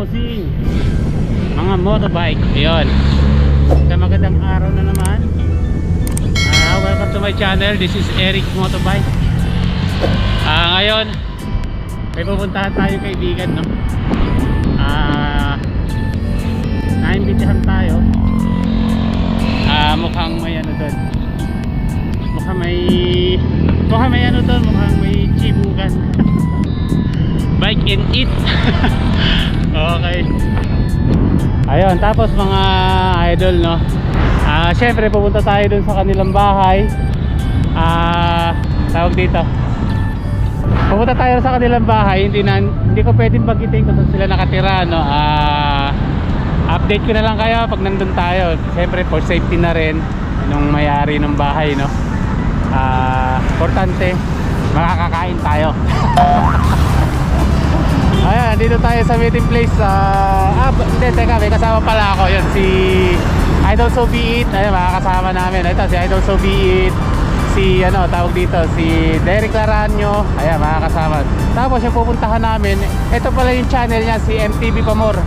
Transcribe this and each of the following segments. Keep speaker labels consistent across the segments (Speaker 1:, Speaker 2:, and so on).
Speaker 1: bossing, mga motorbike. Ayun, sa magandang araw na naman. Welcome to my channel. This is Eric Motorbike. Ngayon may pupuntahan tayo kaibigan, no? Naimbitahan tayo. Mukhang may ano doon. Mukhang may ano doon, mukhang may chibugan. Bike and eat. Okay. Ayun, tapos mga idol, no? Syempre pupunta tayo dun sa kanilang bahay. Tawag dito. Pupunta tayo sa kanilang bahay. Hindi ko pwedeng bagitin kung saan sila nakatira, no? Update ko na lang kayo pag nandun tayo. Syempre for safety na rin nung may-ari ng bahay, no? Importante makakakain tayo. Ayan, dito tayo sa meeting place. Hindi, teka, may kasama pala ako. Yun, si Idol So Be It. Ayan, makakasama namin. Ito, si Idol So Be It. Si, ano, tawag dito, si Derek Laranyo. Ayan, makakasama. Tapos yung pupuntahan namin, ito pala yung channel niya, si MTV Pamor.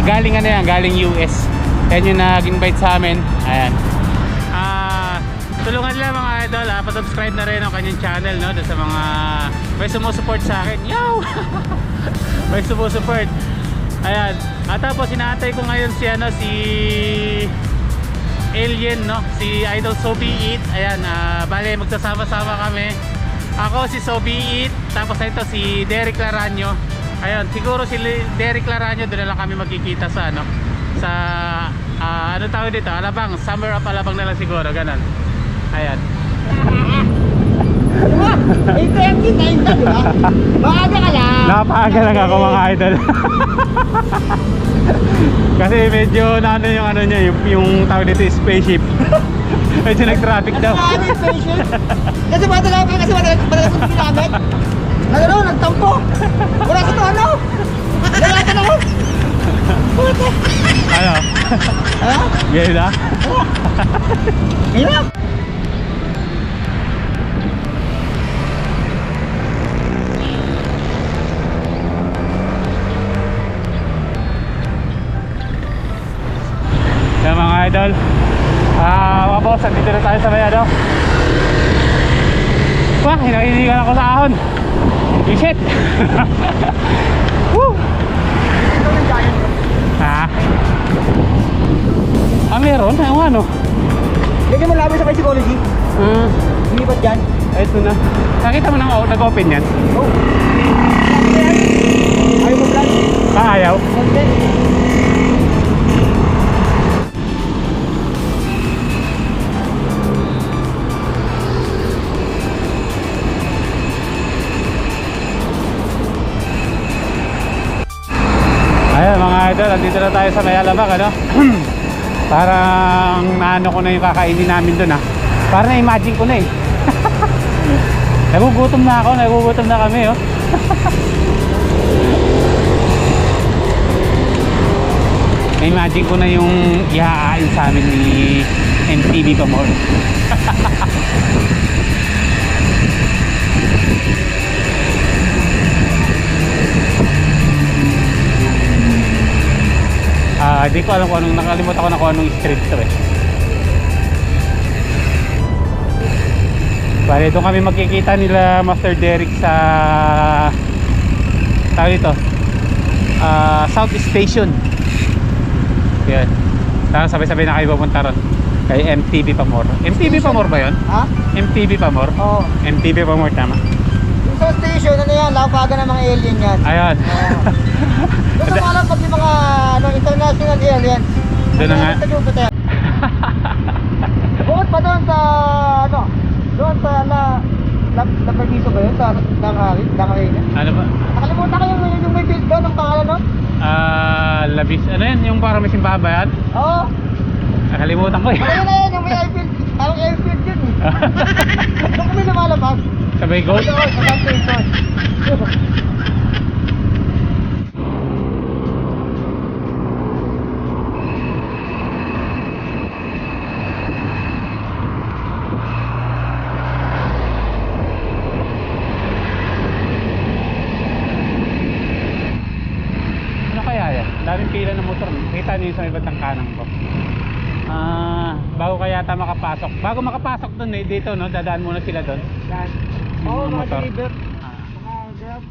Speaker 1: Galing ano yan, galing US. Yan yung nag-invite sa amin. Ayan. Tulungan nila mga idol, pa-subscribe na rin ang kanyang channel, no? Doon sa mga may sumusupport sa akin. Yow! May sumusupport. Ayan. At tapos inaantay ko ngayon si ano, si Alien, no? Si Idol So Be It. Ayan, bale magsasama-sama kami. Ako si So Be It, tapos ito si Derek Laranyo. Ayun, siguro si Derek Laranyo doon na lang kami magkikita sa ano, sa ano tawag dito, Alabang, Summer of Alabang na lang siguro, ganun. Ayan.
Speaker 2: Ito yung kita, di ba? Maaga ka lang.
Speaker 1: Napaaga lang ako mga idol. Kasi medyo ano yung ano niya, yung tawag dito spaceship. Medyo nag-traffic daw.
Speaker 2: Ano yung spaceship? Kasi matalaw ka, kasi matalaw ka ginamit. Ano, nagtampo. Wala sa to, ano? Wala ka na ako.
Speaker 1: Ano?
Speaker 2: Ha?
Speaker 1: Gaya na?
Speaker 2: Hirap.
Speaker 1: Yan mga idol, mga boss, andito na tayo sa may ano. Wah, hinahinigan ako sa ahon. Shit. Woo. Ha? Meron? Ang ano?
Speaker 2: Lagyan mo labi sa kay psychology. Lumipat dyan.
Speaker 1: Ito na. Nakita mo nang nag-open yan?
Speaker 2: Oh. Ayaw mo vlog?
Speaker 1: Ayaw?
Speaker 2: Hindi.
Speaker 1: Ayan mga idol, andito na tayo sa may Alabang, ano? Parang naano ko na yung kakainin namin doon, ha? Parang na-imagine ko na eh. Nagugutom na kami, oh. Na-imagine ko na yung ihaain sa amin ni MTV Pamor. Hindi ko alam kung anong, nakalimutan ko na kung anong street to eh. Bale, doon kami magkikita nila Master Derek sa tawag dito, South Station. Yan. Tapos sabay-sabay na kayo pupunta ron kay MTV Pamor. MTV Pamor ba yun?
Speaker 2: Ha?
Speaker 1: MTV Pamor?
Speaker 2: Oo.
Speaker 1: MTV Pamor, tama.
Speaker 2: Yung sa station, ano yan? Lapagan ng mga alien yan.
Speaker 1: Ayun.
Speaker 2: Doon sa mga pag yung mga ano, international alien.
Speaker 1: Doon na nga.
Speaker 2: Bukod pa doon sa ano, doon sa La Permiso ba yun? Sa Langari?
Speaker 1: Ano ba?
Speaker 2: Nakalimutan ko yung may field doon, ang pangalan nun?
Speaker 1: Labis. Ano yan? Yung parang may simbahan ba yan?
Speaker 2: Oo.
Speaker 1: Nakalimutan ko eh.
Speaker 2: Ayun na yun, yung may airfield. Parang airfield yun eh. Doon kami lumalabas.
Speaker 1: Sabay gold?
Speaker 2: Oo, sa gas station.
Speaker 1: yung sa ibang kanan ko. Bago kaya yata makapasok. Bago makapasok dun eh, dito no, dadaan muna sila dun.
Speaker 2: Oo,
Speaker 1: Mga
Speaker 2: mga
Speaker 1: motor.
Speaker 2: deliver. Mga grab.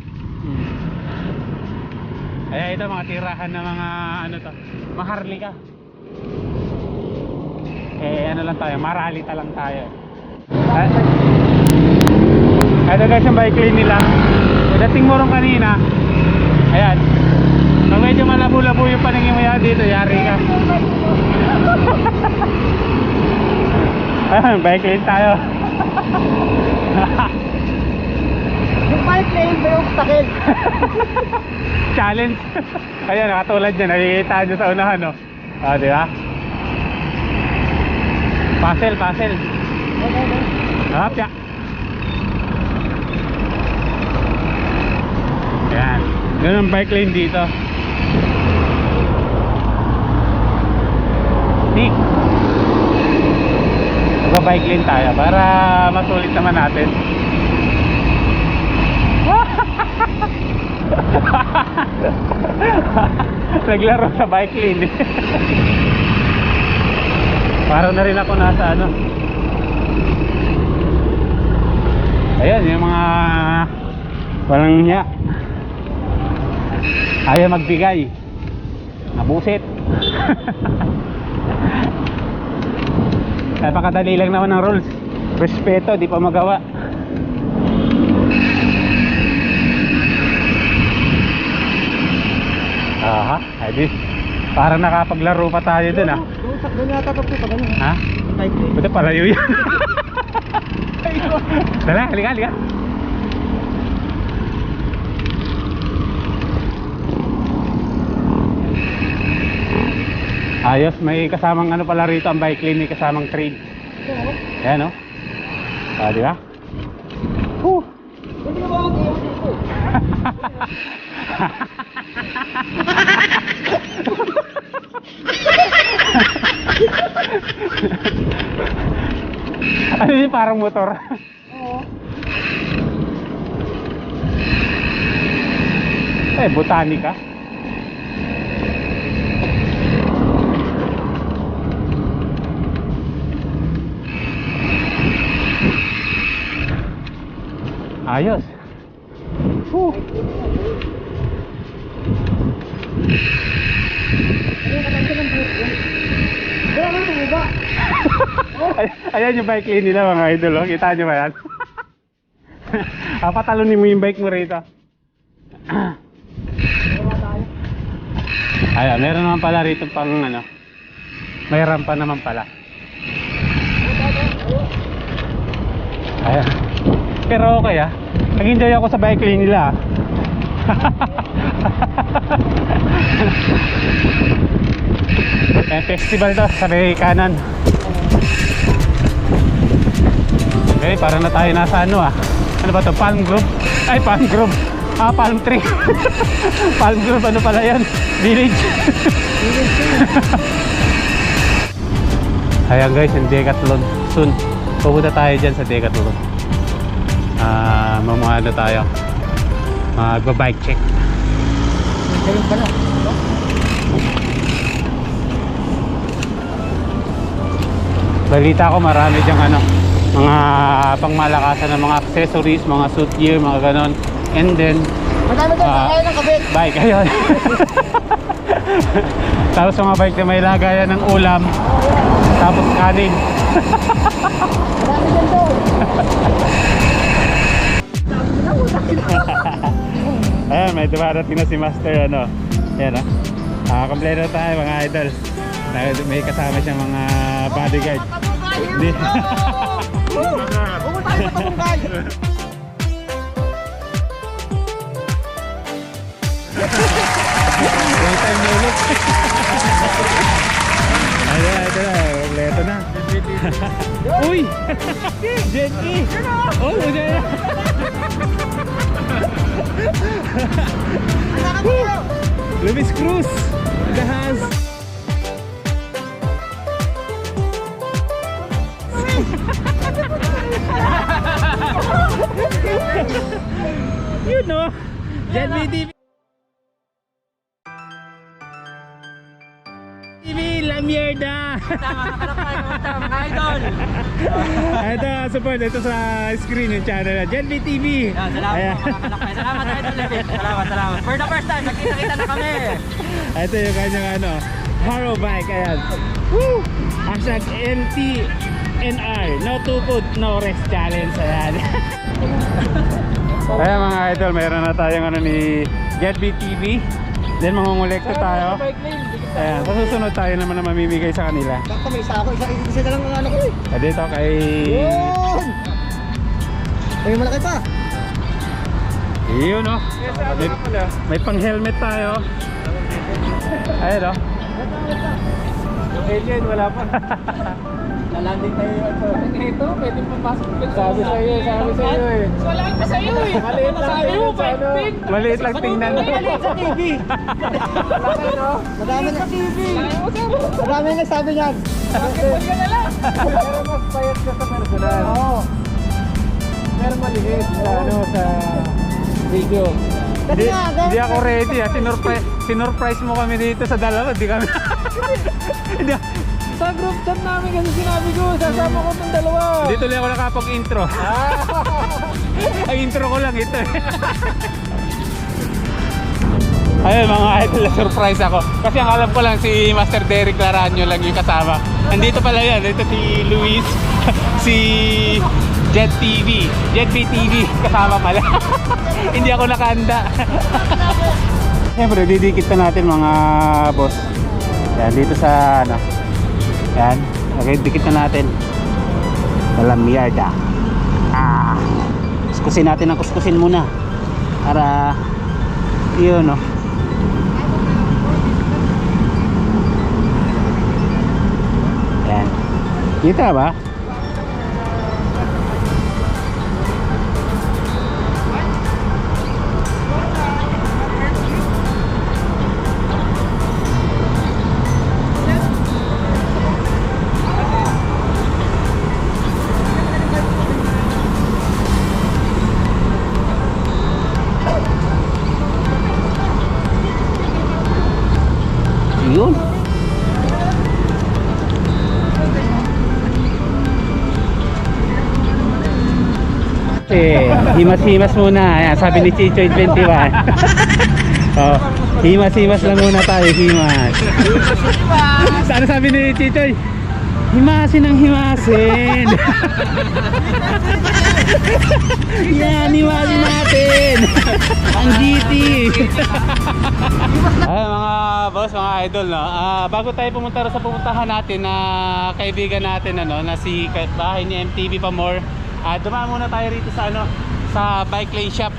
Speaker 1: Kaya ito mga tirahan ng mga ano to, maharlika. Ano lang tayo, maralita lang tayo. Ito guys yung bike lane nila. Dating mo rin kanina. Ayan. Pag medyo malabo-labo yung paningin mo yan dito, yari ka. Ayan, bike lane tayo.
Speaker 2: Yung bike lane ba yung takil?
Speaker 1: Challenge. Ayan, nakatulad niya, nakikita nyo sa unahan, no? Di ba? Puzzle. Hapya. Ayan. Ganun ang bike lane dito. Nick. Magba-bike lane tayo para masulit naman natin. Naglaro sa bike lane. Parang na rin ako nasa ano. Ayan yung mga walang niya. Ayaw magbigay. Nabusit. Napakadali lang naman ng rules. Respeto, di pa magawa. Aha, edi. Parang nakapaglaro pa tayo dun ah.
Speaker 2: Doon yata ito pa ganun.
Speaker 1: Ha?
Speaker 2: Bike lane.
Speaker 1: Buti palayo yan. Tala, halika. Ayos, may kasamang ano pala rito ang bike lane, may kasamang trade. Ayan o. Di ba?
Speaker 2: Hindi ka ba mag-iwan dito?
Speaker 1: Ano yun, parang motor?
Speaker 2: Oo.
Speaker 1: Botanica. Ayos. Ayan yung bike lane nila mga idol, oh. Kita nyo ba yan? Patalonin mo yung bike mo rito. Ayan, meron naman pala rito pang ano, may rampa naman pala. Ayan. Pero okay ah, nag-enjoy ako sa bike lane nila. Festival to sa may kanan. Okay, parang na tayo nasa ano ah. Ano ba to? Palm Grove? Ay, Palm Grove. Palm Tree. Palm Grove, ano pala yan? Village. Ayan guys, yung Decathlon. Soon, pupunta tayo dyan sa Decathlon. Mamahano tayo. Magba-bike check.
Speaker 2: Ganun pala.
Speaker 1: Balita ko marami dyang ano, mga pangmalakasan ng mga accessories, mga suit gear, mga ganon. And then
Speaker 2: Madami doon, kaya ng kabit.
Speaker 1: bike, ayun. Tapos mga bike na may lagayan ng ulam. Tapos kanin.
Speaker 2: Madami doon doon.
Speaker 1: Ayan, may dumarating na si Master ano. Ayan kompleto tayo mga idol. May kasama siyang mga bodyguard. Hindi.
Speaker 2: Pumunta tayo sa Tabungkay.
Speaker 1: Long time no look. Ayan, ito na. Kompleto na. Uy! Jet E! Oh, uday na. Luis Cruz! Dahas! You know, Jet BTV. La Mierda!
Speaker 2: Tama, mga idol.
Speaker 1: Ito, support. Ito sa screen yung channel na Genby TV.
Speaker 2: Yan, salamat
Speaker 1: Ayan.
Speaker 2: po mga kalakay. Salamat idol. Salamat. For the first time, nakita na kami.
Speaker 1: Ito yung kanyang ano, Haro bike. Ayan. Woo! Hashtag NTNR. No tupod, no rest challenge. Ayan. Ayan mga idol, mayroon na tayong ano ni Genby TV. Then mangungulekta tayo. Ayan, sa susunod tayo naman na mamimigay sa kanila.
Speaker 2: Bakit may isa ako, isa na lang ang ano ko eh.
Speaker 1: Dito kay...
Speaker 2: Yun! May malaki pa.
Speaker 1: Yun o. May pang helmet tayo. Ayun o.
Speaker 2: Alien, wala pa. Lalanding tayo ito, pwede papasok.
Speaker 1: Sabi sa'yo eh.
Speaker 2: Wala pa sa'yo eh. Maliit lang sa'yo, paipin.
Speaker 1: Maliit lang tingnan.
Speaker 2: Maliit sa TV. Madami na TV. Madami na nagsabi niyan. Bakit ka na lang?
Speaker 1: Pero mas payat ka sa personal.
Speaker 2: Oo.
Speaker 1: Pero maliit sa ano sa video.
Speaker 2: Kasi nga,
Speaker 1: Hindi ako ready ah. Sinurprise mo kami dito sa dalawa. Hindi kami. Hindi.
Speaker 2: sa group chat namin kasi sinabi ko, sasama ko itong dalawa.
Speaker 1: Dito lang ako nakapag-intro. Ang intro ko lang ito. Ayun mga idol, surprise ako. Kasi ang alam ko lang si Master Derek Laranyo lang yung kasama. Nandito pala yan. Ito si Luis, si Jet TV, Jet TV kasama pala. Hindi ako nakahanda. Siyempre, didikit na natin mga boss. Yan, dito sa ano. Yan, okay, dikit na natin. La Mierda. Kuskusin natin ang kuskusin muna. Para yun no. Yan. Kita ba? Yun. Himas-himas muna. Ayan, sabi ni Chichoy 21. Oh, himas-himas lang muna tayo, himas. Ano sabi ni Chichoy? Himasin ang himasin. Yan, himasin natin. Ang GT. Ay mga boss, mga idol no. Bago tayo pumunta sa pupuntahan natin na kaibigan natin ano, na si bahay ni MTV Pamor. Dumaan muna tayo rito sa ano, sa bike lane shop.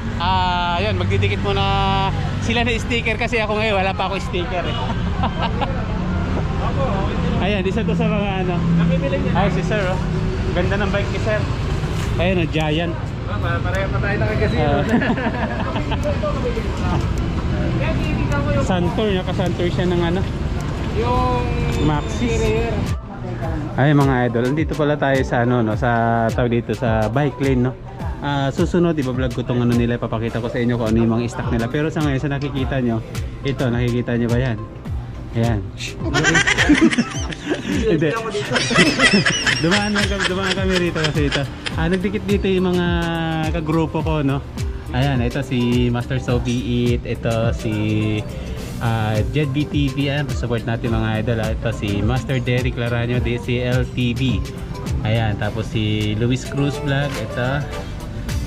Speaker 1: Ayun, magdidikit muna sila na sticker kasi ako ngayon wala pa ako sticker eh. Ayan, isa to sa mga ano. Ay si sir oh. Ganda ng bike ni sir. Ayun oh, Giant.
Speaker 2: Pareho pa tayo nakagasiyo.
Speaker 1: Santor, naka-Santor siya ng ano,
Speaker 2: Yung
Speaker 1: Maxis. Ay mga idol, andito pala tayo sa ano no, sa tawag dito sa bike lane no. Susunod iba-vlog ko tong ano nila, ipapakita ko sa inyo kung ano yung mga stock nila. Pero sa ngayon sa nakikita nyo, ito nakikita nyo ba yan? Ayan. Hindi. dumaan kami rito kasi ito. Nagdikit dito yung mga kagrupo ko no. Ayan, ito si Master Sobi It, ito si Jet BTV, support natin mga idol. Ito si Master Derek Laranyo, DCL TV. Ayan, tapos si Luis Cruz Vlog, ito.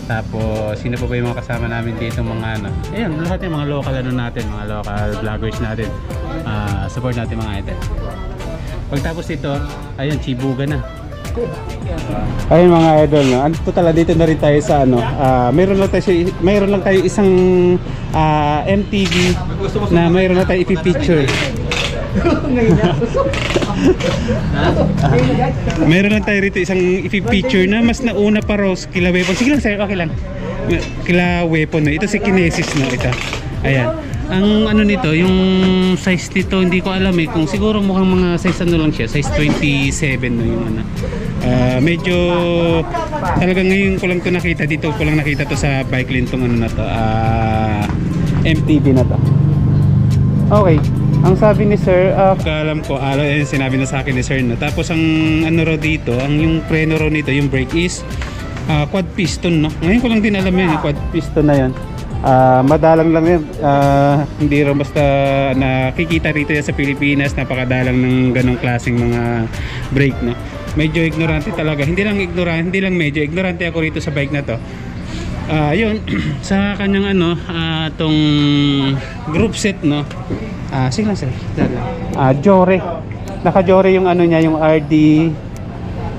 Speaker 1: Tapos sino pa ba yung mga kasama namin dito mga ano. Ayan, lahat yung mga local ano natin, mga local vloggers natin. Support natin mga idol. Pagtapos ito, ayun, Chibuga na. Ayun mga idol no. Ano tala dito na rin tayo sa ano. Mayroon lang tayo isang MTV na mayroon na tayo i-picture. Meron lang tayo rito isang i-picture na mas nauna pa raw kila Weapon. Sige lang sir, okay lang. Kila Weapon no. Ito si Kinesis no, ito. Ayan. Ang ano nito, yung size nito hindi ko alam eh, kung siguro mukhang mga size ano lang siya, size 27 no yung ano. Medyo talagang ngayon ko lang to nakita, dito ko lang nakita to sa bike lane tong ano na to, MTV na to. Okay. Ang sabi ni sir, alam ko, yung sinabi na sa akin ni sir, no? Tapos ang ano raw dito, ang yung preno raw nito, yung brake is quad piston, no? Ngayon ko lang din alam yun, yung quad piston na yun. Madalang lang yun. Hindi raw basta nakikita rito yan sa Pilipinas, napakadalang ng ganong klaseng mga brake, no? Medyo ignorante talaga. Hindi lang medyo ignorante ako rito sa bike na to. Yun sa kanyang ano, tong group set, no? Sige lang. Jore. Naka-Jore yung ano niya, yung RD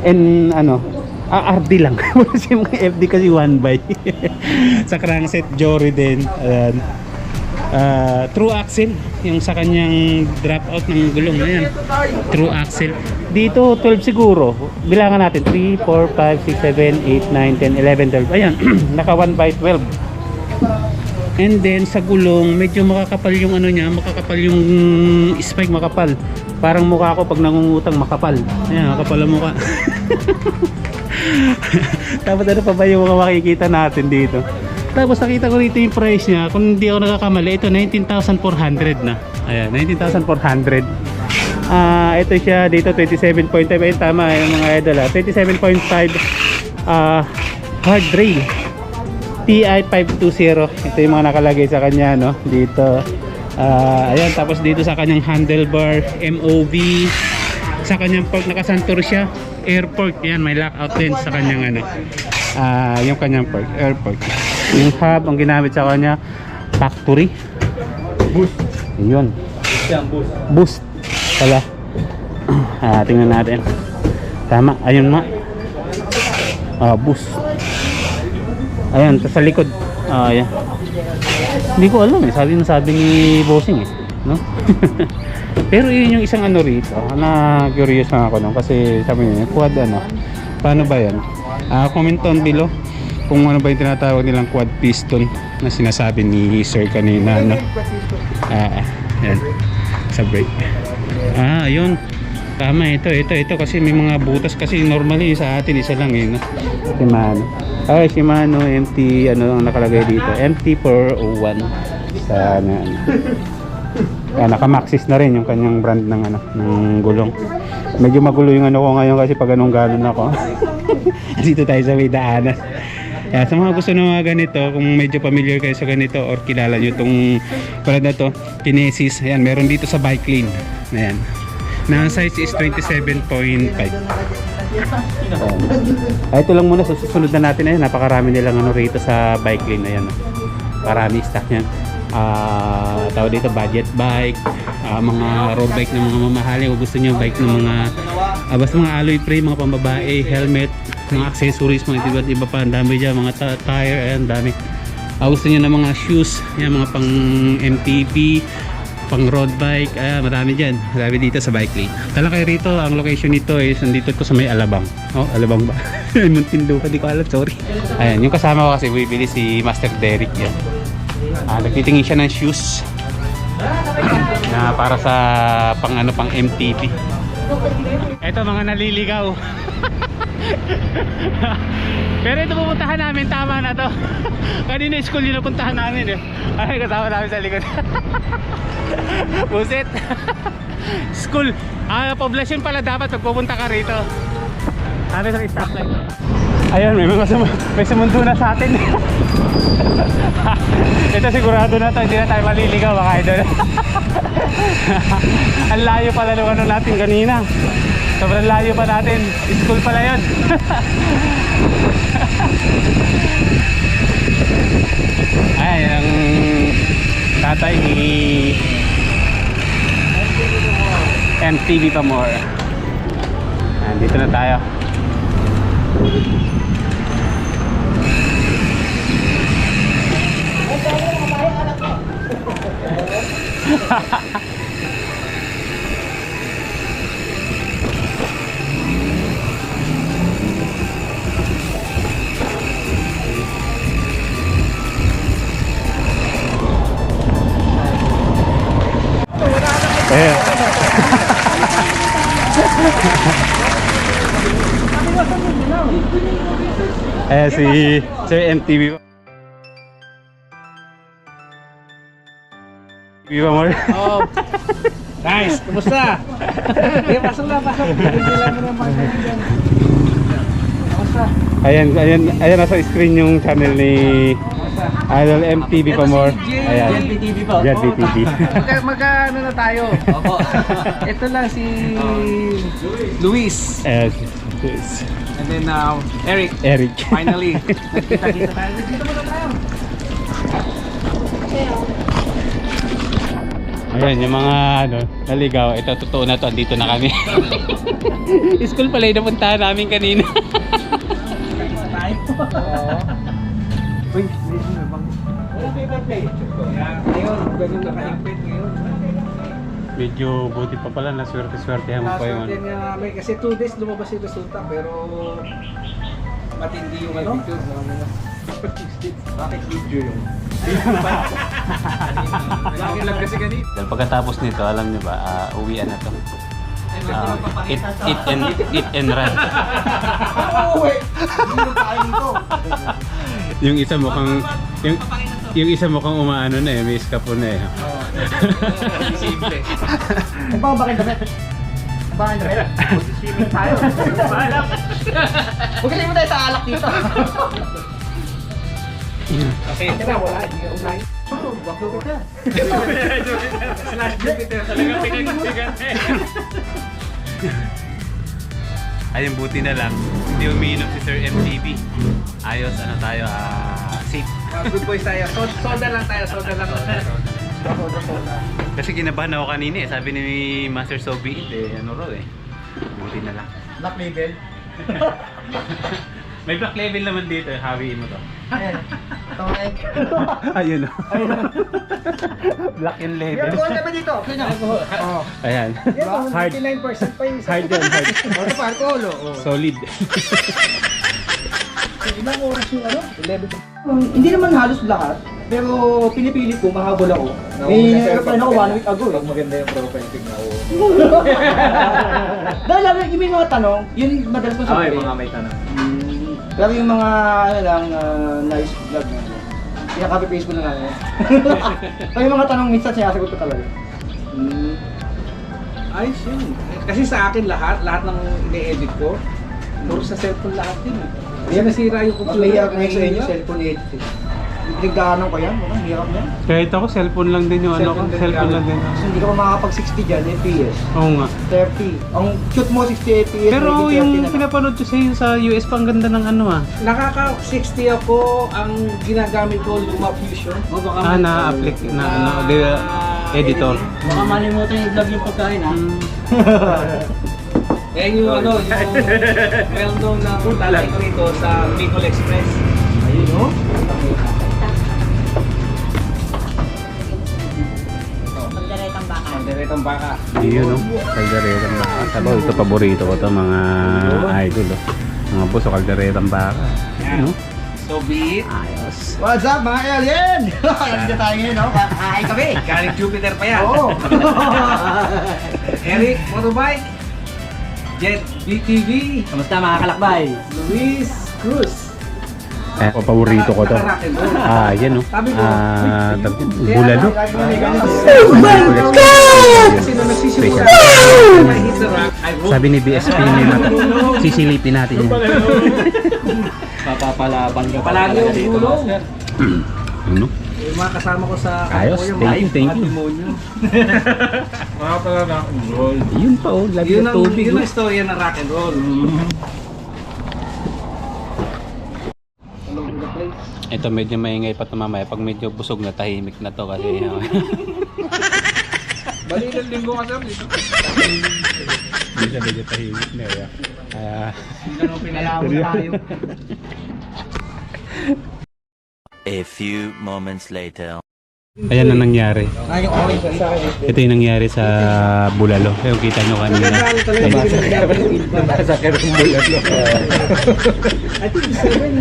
Speaker 1: and ano, RD lang. Kasi yung FD kasi 1x. Sa crankset Jore din. Ayan. True axle yung sa kanyang drop out ng gulong na yan. True axle. Dito 12 siguro. Bilangan natin 3, 4, 5, 6, 7, 8, 9, 10, 11, 12. Ayan. Naka 1x12. And then sa gulong medyo makakapal yung ano niya, makakapal yung spike, makapal. Parang mukha ko pag nangungutang makapal. Ayan, makapal ang mukha. Tapos ano pa ba yung mga makikita natin dito? Tapos nakita ko rito yung price niya, kung hindi ako nakakamali, ito 19,400 na. Ayan, 19,400. Ito siya dito 27.5. Ayun, tama yung mga idol, 27.5 hard rail TI 520. Ito yung mga nakalagay sa kanya, no? Dito. Ayan, tapos dito sa kanyang handlebar, MOV. Sa kanyang port, nakasantor siya, airport. Ayan, may lockout din sa kanyang ano. Yung kanyang port, airport. Yung hub, ang ginamit sa kanya, factory. Boost. Yun. Boost. Pala. Tingnan natin. Tama, ayun nga. Boost. Ayan, sa likod. Ayan. Hindi ko alam eh. Sabi ni Bossing eh, no? Pero yun yung isang ano rito. Na-curious na ako, no? Kasi sabi niya, quad ano. Paano ba yan? Comment down below kung ano ba yung tinatawag nilang quad piston na sinasabi ni Sir kanina, no? Ayan. Sa brake. Ayun. Tama, ito kasi may mga butas kasi normally sa atin isa lang eh, no? Shimano. Shimano MT ano ang nakalagay dito? MT401 sa ano. Naka-Maxxis na rin yung kanyang brand ng ano, ng gulong. Medyo magulo yung ano ko ngayon kasi pag anong galon ako. Dito tayo sa may daanan. Sa mga gusto ng mga ganito, kung medyo familiar kayo sa ganito or kilala nyo itong brand na to, Kinesis. Ayan, meron dito sa Bike Lane. Ayan. Na size is 27.5. Ito lang muna, susunod na natin. Ayan, napakarami nilang ano rito sa Bike Lane. Ayan, parami stock yan. Tawag dito budget bike, mga road bike ng mga mamahalin, o gusto niyo bike ng mga basta mga alloy frame, mga pambabae, helmet, mga accessories, mga iba't iba pa, ang dami dyan, mga tire, ayan, dami. Gusto niyo ng mga shoes, yan, mga pang MTB, pang road bike, marami dyan, marami dito sa Bike Lane. Tala kayo rito, ang location nito is nandito ko sa may Alabang. Alabang ba? Muntinlupa, di ko alam, sorry. Ayan, yung kasama ko kasi bibili si Master Derek yan. Nagtitingin siya ng shoes na para sa pang MTB. Ito mga naliligaw. Pero ito pupuntahan namin, tama na to. Kanina school yun napuntahan namin eh. Ay, kasama namin sa likod. Buset. School. Poblasyon pala dapat pagpupunta ka rito. Ano sa stoplight? Ayun, may sumundo na sa atin. Ito sigurado na to, hindi na tayo maliligaw mga idol. Ang layo pala nung ano natin kanina. Sobrang layo pa natin. School pala yun. Ay, ang tatay ni MTV pa more. Dito na tayo. Si Sir MTV. Viva more.
Speaker 3: Oh. Nice. Kumusta? Sige, pasok na, pasok. Hindi mo ng mga dyan. Kumusta?
Speaker 1: Ayan nasa screen yung channel ni Idol MTV pa more. Ayan.
Speaker 2: TV po.
Speaker 1: JPTV.
Speaker 3: Magka-ano na tayo?
Speaker 2: Opo.
Speaker 3: Ito lang si Luis.
Speaker 1: Yes.
Speaker 3: And then Eric.
Speaker 1: Eric.
Speaker 3: Finally. Nagkita-kita tayo. Dito muna tayo.
Speaker 1: Ayan, yung mga naligaw. Ito, totoo na to. Andito na kami. School pala yung napuntahan namin kanina.
Speaker 3: Uy, wala paper plate. Ngayon, ganun naka-impit ngayon.
Speaker 1: Medyo buti pa pala. Naswerte-swerte mo pa yun.
Speaker 3: Din nga namin kasi 2 days lumabas yung resulta pero matindi yung attitude. Bakit video yun? Lagi lang kasi ganito.
Speaker 1: Dahil pagkatapos nito, alam nyo ba, uwian na to. Eat and run. Yung isa mukhang yung isa mukhang umaano na may eskapo na
Speaker 3: Simple.
Speaker 2: Bakit damit? Bakit damit? Swimming tayo. Huwag kasi mo tayo sa alak dito.
Speaker 3: Okay, na wala.
Speaker 2: Bakit ka?
Speaker 3: Slash Jupiter talaga pinagsigan.
Speaker 1: Ayun, buti na lang. Hindi umiinom si Sir MTV. Ayos, tayo, safe.
Speaker 3: Good boys tayo. Soda lang tayo, soda lang.
Speaker 1: Kasi kinabahan ako kanina Sabi ni Master Sobi buti na lang.
Speaker 2: Black label.
Speaker 1: May black level naman dito, hawiin mo to.
Speaker 2: Ayan. Tawag.
Speaker 1: Ayun Black and
Speaker 2: Yung
Speaker 1: level.
Speaker 2: alcohol naman dito. Okay na. Oo.
Speaker 1: Ayan. Hard.
Speaker 3: 99% pa yung
Speaker 1: Hard yan, hard.
Speaker 2: Ano pa alcohol?
Speaker 1: Solid.
Speaker 3: ilang oras yung 11.
Speaker 2: Hindi naman halos lahat. Pero pinipilit ko, mahabol ako. May airplane ako 1 week ago.
Speaker 3: Pag maganda yung profile, tignan ko.
Speaker 2: Dahil lalo yung mga tanong, yun madalas ko sabihin.
Speaker 3: may tanong.
Speaker 2: Pero yung mga nice vlog na pinaka-copy paste ko na lang. Pero yung mga tanong minsan sinasagot ko talaga.
Speaker 3: Ayos yun. Kasi sa akin lahat ng ine-edit ko, puro sa cellphone lahat din. Hindi nasira yung
Speaker 2: Mas
Speaker 3: computer.
Speaker 2: mahirap na yung sa inyo, cellphone edit. Pinagdaanan ko yan, wala, hirap na yan.
Speaker 1: Kahit ako, cellphone lang din yung cellphone lang din.
Speaker 2: Kasi hindi ka pa makakapag-60 dyan, FPS.
Speaker 1: Oo nga.
Speaker 2: 30. Ang shoot mo 60 FPS,
Speaker 1: Pero
Speaker 2: magiging 30
Speaker 1: yung
Speaker 2: na lang.
Speaker 1: pinapanood ko sa'yo sa US pa, ang ganda ng
Speaker 3: Nakaka-60 ako, ang ginagamit ko Luma Fusion.
Speaker 1: na-apply editor.
Speaker 2: Baka malimutan yung vlog yung pagkain ha.
Speaker 3: Yan yung yung well-known na talay ko rito sa Bicol Express.
Speaker 2: Ayun no?
Speaker 3: Diretang baka.
Speaker 1: Yun kalderetang baka. Sabaw, ito paborito ko to mga idol Mga boss, kalderetang baka.
Speaker 3: Yan. So be it.
Speaker 1: Ayos.
Speaker 2: What's up mga alien? Nandito tayo ngayon no? Kakain kami.
Speaker 3: Galing Jupiter pa yan.
Speaker 2: Oo.
Speaker 3: Eric, motorbike. Jet BTV.
Speaker 2: Kamusta mga kalakbay?
Speaker 3: Luis Cruz.
Speaker 1: Paborito ko to. Yan
Speaker 3: Sabi ko,
Speaker 1: bulalo.
Speaker 2: Oh my God!
Speaker 3: Kasi nung nagsisimula, I hit the rock. I hope.
Speaker 1: Sabi ni BSP nila, sisilipin natin yan.
Speaker 2: Mapapalaban ka
Speaker 3: Palagi yung gulong.
Speaker 1: Ano?
Speaker 3: Yung mga kasama ko sa
Speaker 1: Ayos, thank you.
Speaker 3: Mga pala na roll.
Speaker 1: Yun pa lagi
Speaker 3: Yun
Speaker 1: ng
Speaker 3: ang,
Speaker 1: tubig.
Speaker 3: yun ang istorya ng rock and roll.
Speaker 1: Ito medyo maingay pa ito mamaya. Pag medyo busog na, tahimik na to kasi
Speaker 3: Bali ng linggo ka sir dito.
Speaker 1: Minsan medyo tahimik na
Speaker 3: Ganun pinalaman tayo.
Speaker 4: A few moments later.
Speaker 1: Ayan na nangyari.
Speaker 2: Ay, yung orange sa akin.
Speaker 1: Ito yung nangyari sa Bulalo. Yung kita nyo kanina.
Speaker 2: Nabasa ka ng bulalo.
Speaker 3: I think 7.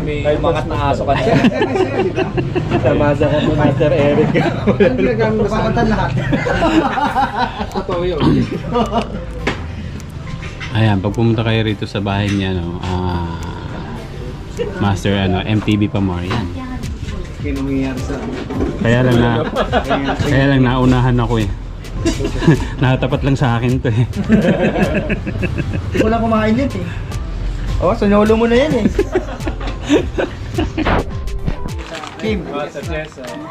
Speaker 2: May mga naaso ka siya.
Speaker 1: Samasa ka po, Master Eric.
Speaker 3: Ano ginagamit mo sa
Speaker 2: Papuntan lahat.
Speaker 3: Totoo yun.
Speaker 1: Ayan, pag pumunta kayo rito sa bahay niya, Master MTV pa more yan.
Speaker 3: Kinungiyan sa...
Speaker 1: Kaya lang naunahan ako eh. Nakatapat lang sa akin to eh.
Speaker 2: Hindi ko lang kumain yun eh. Oh, sunolo mo na yan eh. Kim,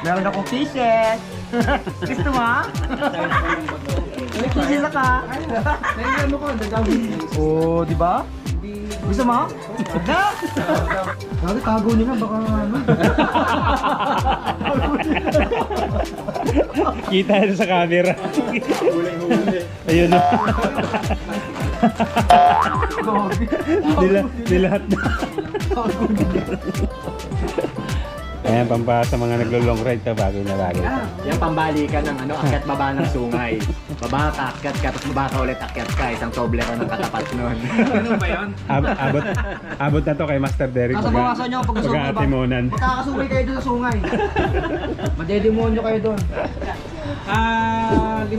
Speaker 2: meron akong t-shirt. Gusto mo? May t-shirt ka. Oh, di ba? Gusto mo? Na! Bakit tago nila? Baka ano?
Speaker 1: Kita na sa camera. Ayun na. Nilahat na. Ayan, pampasa sa mga naglo-long ride to, bagay na bagay.
Speaker 2: Yan pambalikan ng ano, akyat baba ng sungay. Baba ka, akyat ka, tapos baba ka ulit, akyat ka. Isang toblero ng katapat nun.
Speaker 3: Ano ba yun?
Speaker 1: Abot na to kay Master Derek.
Speaker 2: Kasabawasan nyo pag sungay ba?
Speaker 1: Pagka-atimonan.
Speaker 2: Magkakasungay kayo doon sa sungay. Madedemonyo kayo doon.
Speaker 3: 5.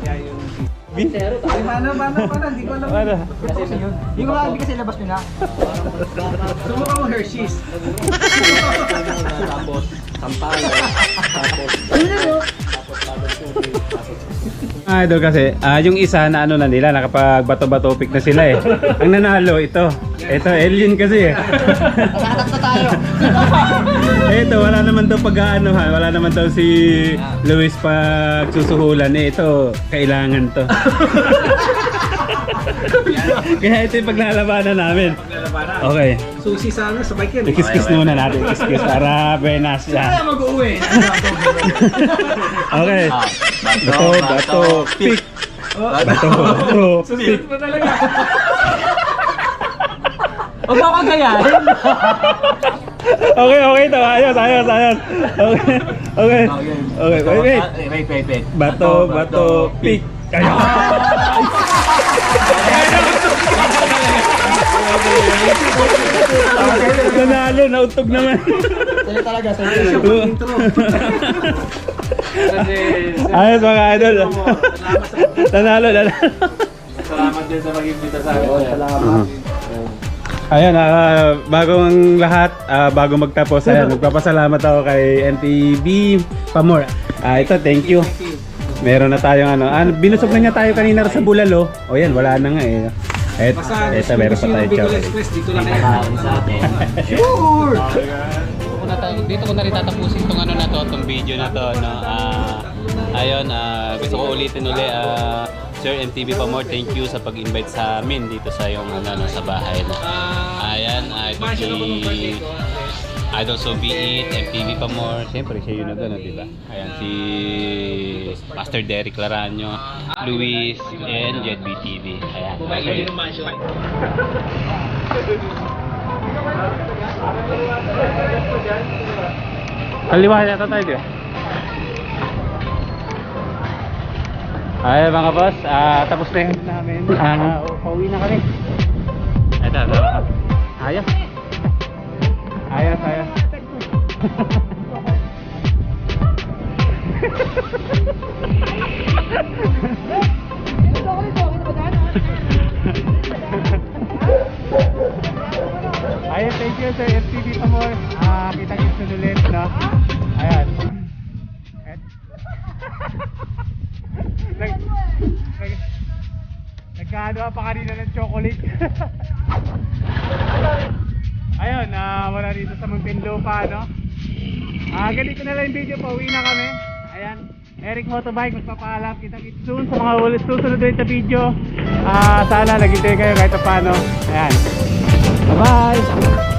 Speaker 3: Yan yung... Paano? Hindi ko alam.
Speaker 1: Ano?
Speaker 2: Yung mga abi kasi labas nyo na.
Speaker 3: Subukan mo Hershey's.
Speaker 2: Tapos, sampal. Tapos,
Speaker 1: Idol kasi, yung isa na ano na nila, nakapag-bato-batopik na sila eh. Ang nanalo, ito. Ito, alien kasi eh.
Speaker 2: nakatat na tayo.
Speaker 1: Ito, wala naman daw pag-aanuhan. Wala naman daw si Luis pag susuhulan eh. Ito, kailangan to. Kaya ito yung paglalabanan namin.
Speaker 3: Paglalabanan.
Speaker 1: Okay.
Speaker 3: Susi sana sa bike yan.
Speaker 1: Ikis-kis muna natin. Ikis-kis para benas
Speaker 3: Kaya
Speaker 1: siya.
Speaker 3: mag-uwi.
Speaker 1: Okay. Bato, pick. Bato, pick.
Speaker 3: Susunod mo talaga.
Speaker 2: Huwag mo akong gayahin.
Speaker 1: Okay ito. Ayos. Okay. Okay, wait. Bato, pick. Ayun. Nanalo, nautog naman.
Speaker 2: Sa'yo talaga, sa'yo.
Speaker 1: Ayos mga idol. Nanalo.
Speaker 3: Salamat din sa mag-imbita sa akin.
Speaker 2: Salamat.
Speaker 1: Ayan, bagong lahat, bago magtapos, ayan, nagpapasalamat ako kay NTB Pamor. Ito, thank you. Meron na tayong binusog na niya tayo kanina sa Bulalo. O yan, wala na nga eh. Ito, meron pa tayo chocolate.
Speaker 3: Express, dito lang kayo.
Speaker 2: Sure!
Speaker 1: Dito ko na rin tatapusin itong itong video na to. Ayun, gusto ko ulitin uli. Sir MTV Pamor, thank you sa pag-invite sa amin dito sa yung sa bahay na. Ayan, Idol So Be It, MTV Pamor, siyempre siya yun na doon, di ba? Ayan, si Master Derek Laranyo, Luis, and JetB TV. Ayan, okay. Kaliwa yata tayo di ba? Ay mga boss, tapos na yung namin. Pauwi na kami. Ito. Ayos. Ayun, thank you sir FTV Pamor. Kita-kits na ulit, no? Ayan. Nagkaano pa kanina ng chocolate. Ayun, wala dito sa Muntinlupa, no? Ganito na lang yung video, pauwi na kami. Ayan, Eric Motobike, magpapaalam. Kita-kits soon sa mga ulit susunod ulit na video. Sana nagintay kayo kahit paano. Ayan, bye bye.